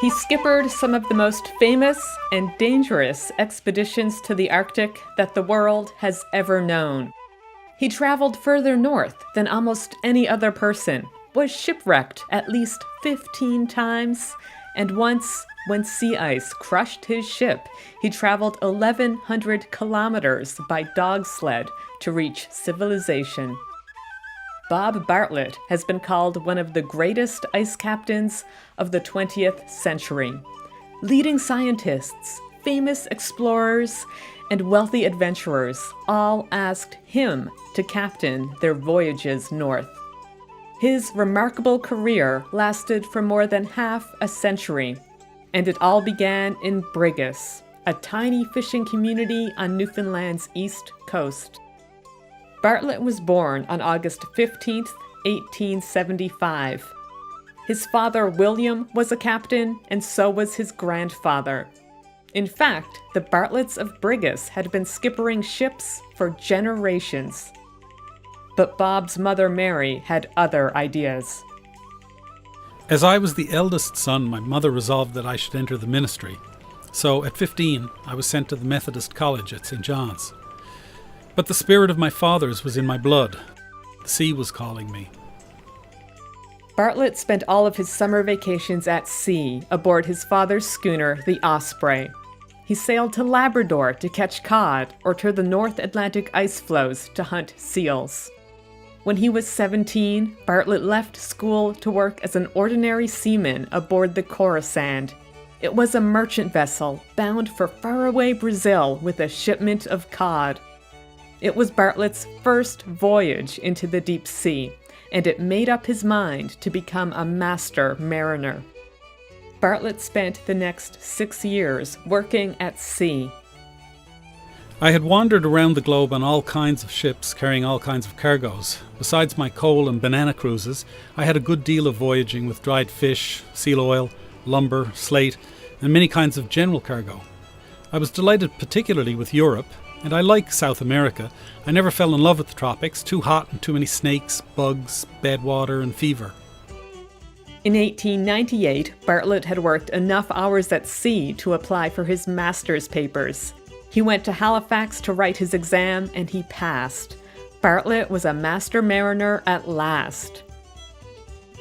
He skippered some of the most famous and dangerous expeditions to the Arctic that the world has ever known. He traveled further north than almost any other person, was shipwrecked at least 15 times, and once, when sea ice crushed his ship, he traveled 1,100 kilometers by dogsled to reach civilization. Bob Bartlett has been called one of the greatest ice captains of the 20th century. Leading scientists, famous explorers, and wealthy adventurers all asked him to captain their voyages north. His remarkable career lasted for more than half a century, and it all began in Brigus, a tiny fishing community on Newfoundland's east coast. Bartlett was born on August 15, 1875. His father, William, was a captain, and so was his grandfather. In fact, the Bartletts of Brigus had been skippering ships for generations. But Bob's mother, Mary, had other ideas. As I was the eldest son, my mother resolved that I should enter the ministry. So at 15, I was sent to the Methodist College at St. John's. But the spirit of my fathers was in my blood. The sea was calling me. Bartlett spent all of his summer vacations at sea aboard his father's schooner, the Osprey. He sailed to Labrador to catch cod or to the North Atlantic ice floes to hunt seals. When he was 17, Bartlett left school to work as an ordinary seaman aboard the Coruscant. It was a merchant vessel bound for faraway Brazil with a shipment of cod. It was Bartlett's first voyage into the deep sea, and it made up his mind to become a master mariner. Bartlett spent the next 6 years working at sea. I had wandered around the globe on all kinds of ships carrying all kinds of cargoes. Besides my coal and banana cruises, I had a good deal of voyaging with dried fish, seal oil, lumber, slate, and many kinds of general cargo. I was delighted particularly with Europe, and I like South America. I never fell in love with the tropics, too hot and too many snakes, bugs, bad water, and fever. In 1898, Bartlett had worked enough hours at sea to apply for his master's papers. He went to Halifax to write his exam, and he passed. Bartlett was a master mariner at last.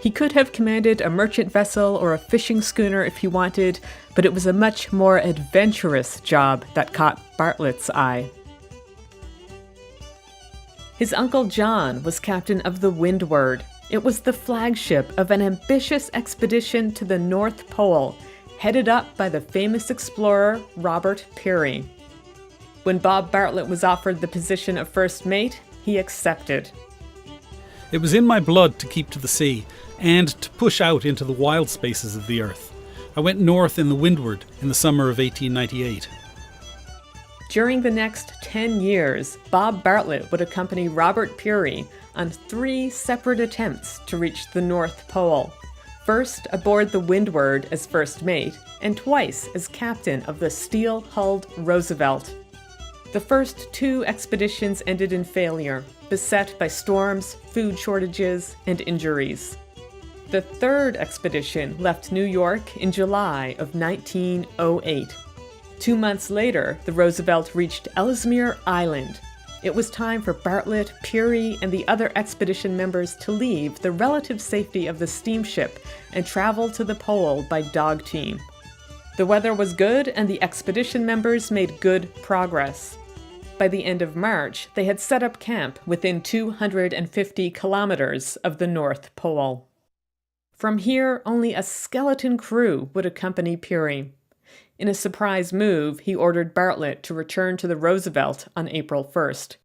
He could have commanded a merchant vessel or a fishing schooner if he wanted, but it was a much more adventurous job that caught Bartlett's eye. His uncle John was captain of the Windward. It was the flagship of an ambitious expedition to the North Pole, headed up by the famous explorer Robert Peary. When Bob Bartlett was offered the position of first mate, he accepted. It was in my blood to keep to the sea and to push out into the wild spaces of the earth. I went north in the Windward in the summer of 1898. During the next 10 years, Bob Bartlett would accompany Robert Peary on 3 separate attempts to reach the North Pole. First aboard the Windward as first mate, and twice as captain of the steel-hulled Roosevelt. The first 2 expeditions ended in failure, beset by storms, food shortages, and injuries. The 3rd expedition left New York in July of 1908. 2 months later, the Roosevelt reached Ellesmere Island. It was time for Bartlett, Peary, and the other expedition members to leave the relative safety of the steamship and travel to the pole by dog team. The weather was good, and the expedition members made good progress. By the end of March, they had set up camp within 250 kilometers of the North Pole. From here, only a skeleton crew would accompany Peary. In a surprise move, he ordered Bartlett to return to the Roosevelt on April 1st.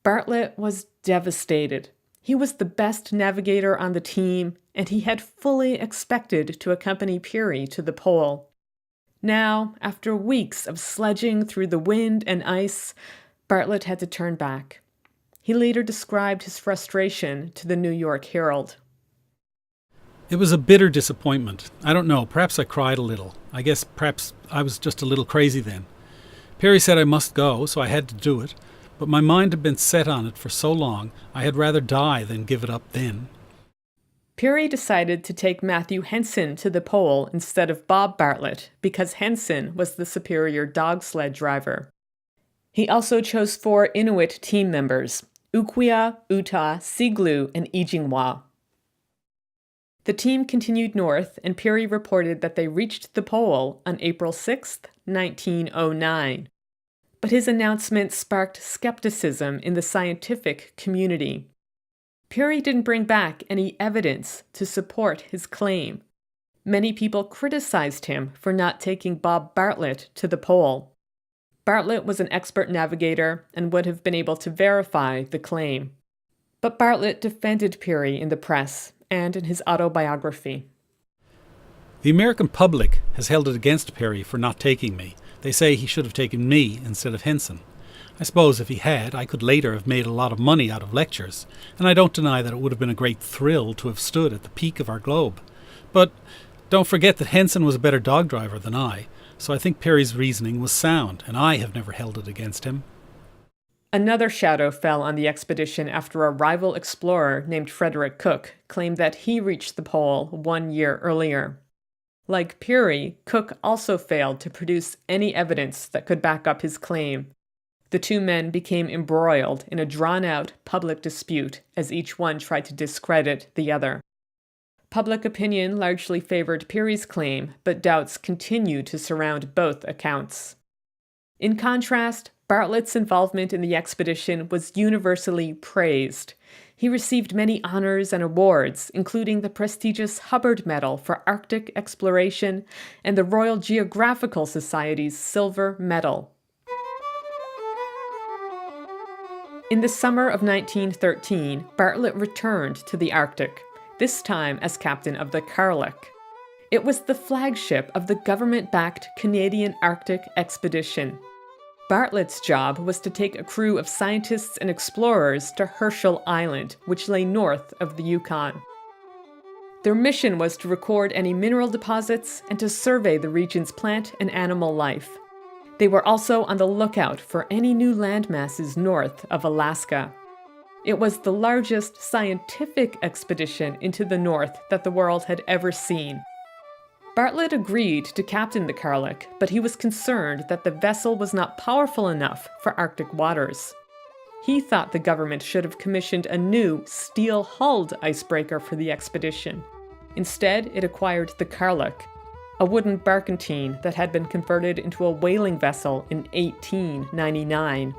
Bartlett was devastated. He was the best navigator on the team, and he had fully expected to accompany Peary to the pole. Now, after weeks of sledging through the wind and ice, Bartlett had to turn back. He later described his frustration to the New York Herald. It was a bitter disappointment. I don't know, perhaps I cried a little. I guess perhaps I was just a little crazy then. Peary said I must go, so I had to do it, but my mind had been set on it for so long, I had rather die than give it up then. Peary decided to take Matthew Henson to the pole instead of Bob Bartlett because Henson was the superior dog sled driver. He also chose 4 Inuit team members, Ukwia, Uta, Siglu, and Ijingwa. The team continued north, and Peary reported that they reached the pole on April 6, 1909. But his announcement sparked skepticism in the scientific community. Peary didn't bring back any evidence to support his claim. Many people criticized him for not taking Bob Bartlett to the pole. Bartlett was an expert navigator and would have been able to verify the claim. But Bartlett defended Peary in the press and in his autobiography. The American public has held it against Peary for not taking me. They say he should have taken me instead of Henson. I suppose if he had, I could later have made a lot of money out of lectures, and I don't deny that it would have been a great thrill to have stood at the peak of our globe. But don't forget that Henson was a better dog driver than I, so I think Peary's reasoning was sound, and I have never held it against him. Another shadow fell on the expedition after a rival explorer named Frederick Cook claimed that he reached the pole 1 year earlier. Like Peary, Cook also failed to produce any evidence that could back up his claim. The 2 men became embroiled in a drawn-out public dispute as each one tried to discredit the other. Public opinion largely favored Peary's claim, but doubts continued to surround both accounts. In contrast, Bartlett's involvement in the expedition was universally praised. He received many honors and awards, including the prestigious Hubbard Medal for Arctic Exploration and the Royal Geographical Society's Silver Medal. In the summer of 1913, Bartlett returned to the Arctic, this time as captain of the Karluk. It was the flagship of the government-backed Canadian Arctic expedition. Bartlett's job was to take a crew of scientists and explorers to Herschel Island, which lay north of the Yukon. Their mission was to record any mineral deposits and to survey the region's plant and animal life. They were also on the lookout for any new landmasses north of Alaska. It was the largest scientific expedition into the north that the world had ever seen. Bartlett agreed to captain the Karluk, but he was concerned that the vessel was not powerful enough for Arctic waters. He thought the government should have commissioned a new steel-hulled icebreaker for the expedition. Instead, it acquired the Karluk, a wooden barkentine that had been converted into a whaling vessel in 1899.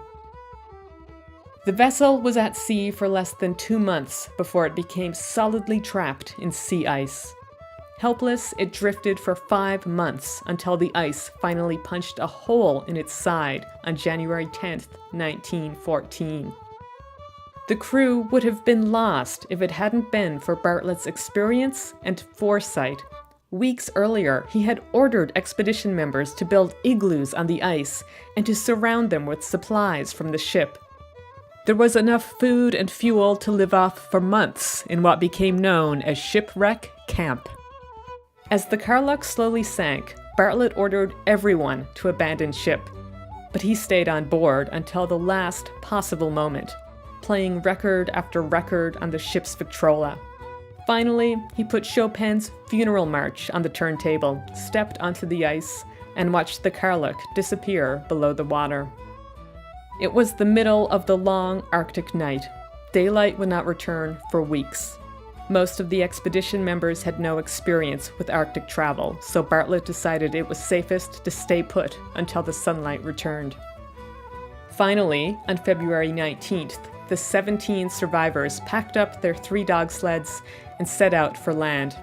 The vessel was at sea for less than 2 months before it became solidly trapped in sea ice. Helpless, it drifted for 5 months until the ice finally punched a hole in its side on January 10, 1914. The crew would have been lost if it hadn't been for Bartlett's experience and foresight. Weeks earlier, he had ordered expedition members to build igloos on the ice and to surround them with supplies from the ship. There was enough food and fuel to live off for months in what became known as Shipwreck Camp. As the Karluk slowly sank, Bartlett ordered everyone to abandon ship, but he stayed on board until the last possible moment, playing record after record on the ship's Victrola. Finally, he put Chopin's Funeral March on the turntable, stepped onto the ice, and watched the Karluk disappear below the water. It was the middle of the long Arctic night. Daylight would not return for weeks. Most of the expedition members had no experience with Arctic travel, so Bartlett decided it was safest to stay put until the sunlight returned. Finally, on February 19th, the 17 survivors packed up their 3 dog sleds and set out for land.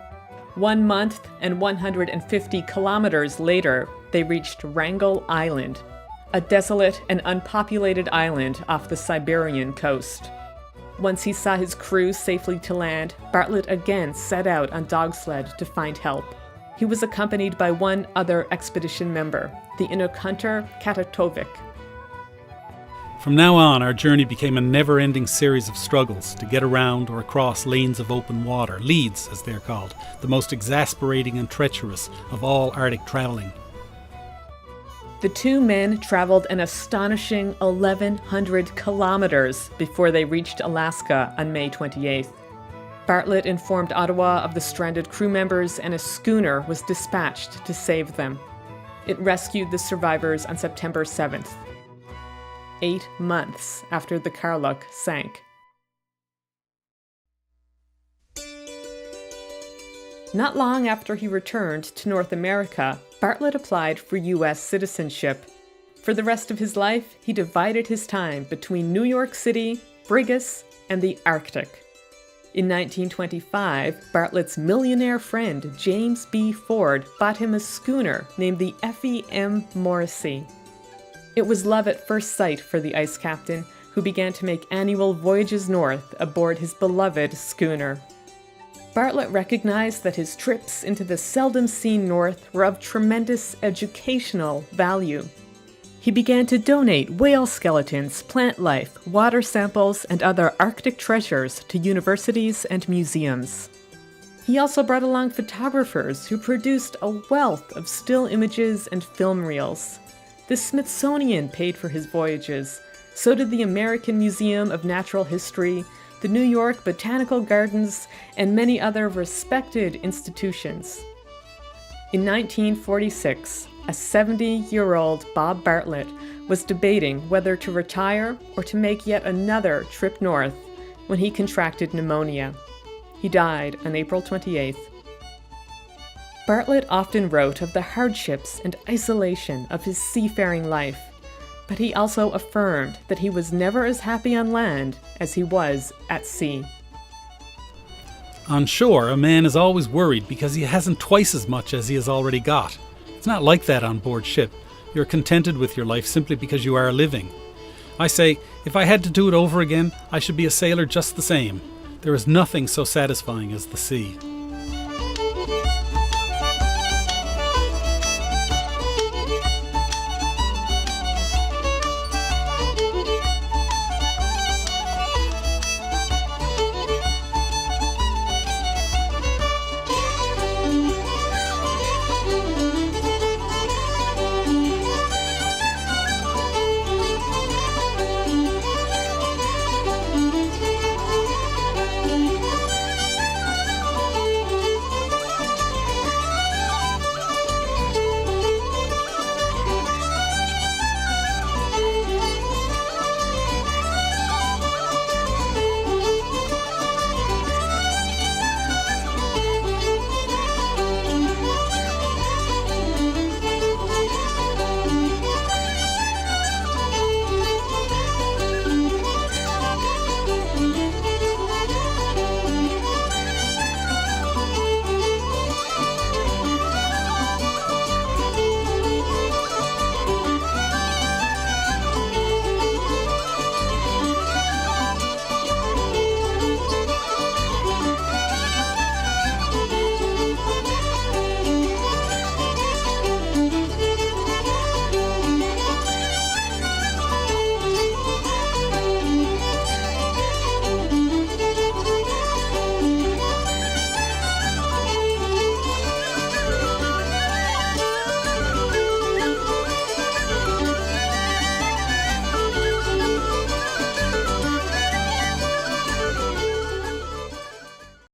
1 month and 150 kilometers later, they reached Wrangel Island, a desolate and unpopulated island off the Siberian coast. Once he saw his crew safely to land, Bartlett again set out on dogsled to find help. He was accompanied by 1 other expedition member, the Inuk hunter Katatovic. From now on, our journey became a never-ending series of struggles to get around or across lanes of open water, leads as they're called, the most exasperating and treacherous of all Arctic travelling. The 2 men traveled an astonishing 1,100 kilometers before they reached Alaska on May 28th. Bartlett informed Ottawa of the stranded crew members, and a schooner was dispatched to save them. It rescued the survivors on September 7th, 8 months after the Carluck sank. Not long after he returned to North America, Bartlett applied for U.S. citizenship. For the rest of his life, he divided his time between New York City, Brigus, and the Arctic. In 1925, Bartlett's millionaire friend James B. Ford bought him a schooner named the Effie M. Morrissey. It was love at first sight for the ice captain, who began to make annual voyages north aboard his beloved schooner. Bartlett recognized that his trips into the seldom-seen North were of tremendous educational value. He began to donate whale skeletons, plant life, water samples, and other Arctic treasures to universities and museums. He also brought along photographers who produced a wealth of still images and film reels. The Smithsonian paid for his voyages. So did the American Museum of Natural History, the New York Botanical Gardens, and many other respected institutions. In 1946, a 70-year-old Bob Bartlett was debating whether to retire or to make yet another trip north when he contracted pneumonia. He died on April 28th. Bartlett often wrote of the hardships and isolation of his seafaring life, but he also affirmed that he was never as happy on land as he was at sea. On shore, a man is always worried because he hasn't twice as much as he has already got. It's not like that on board ship. You're contented with your life simply because you are living. I say, if I had to do it over again, I should be a sailor just the same. There is nothing so satisfying as the sea.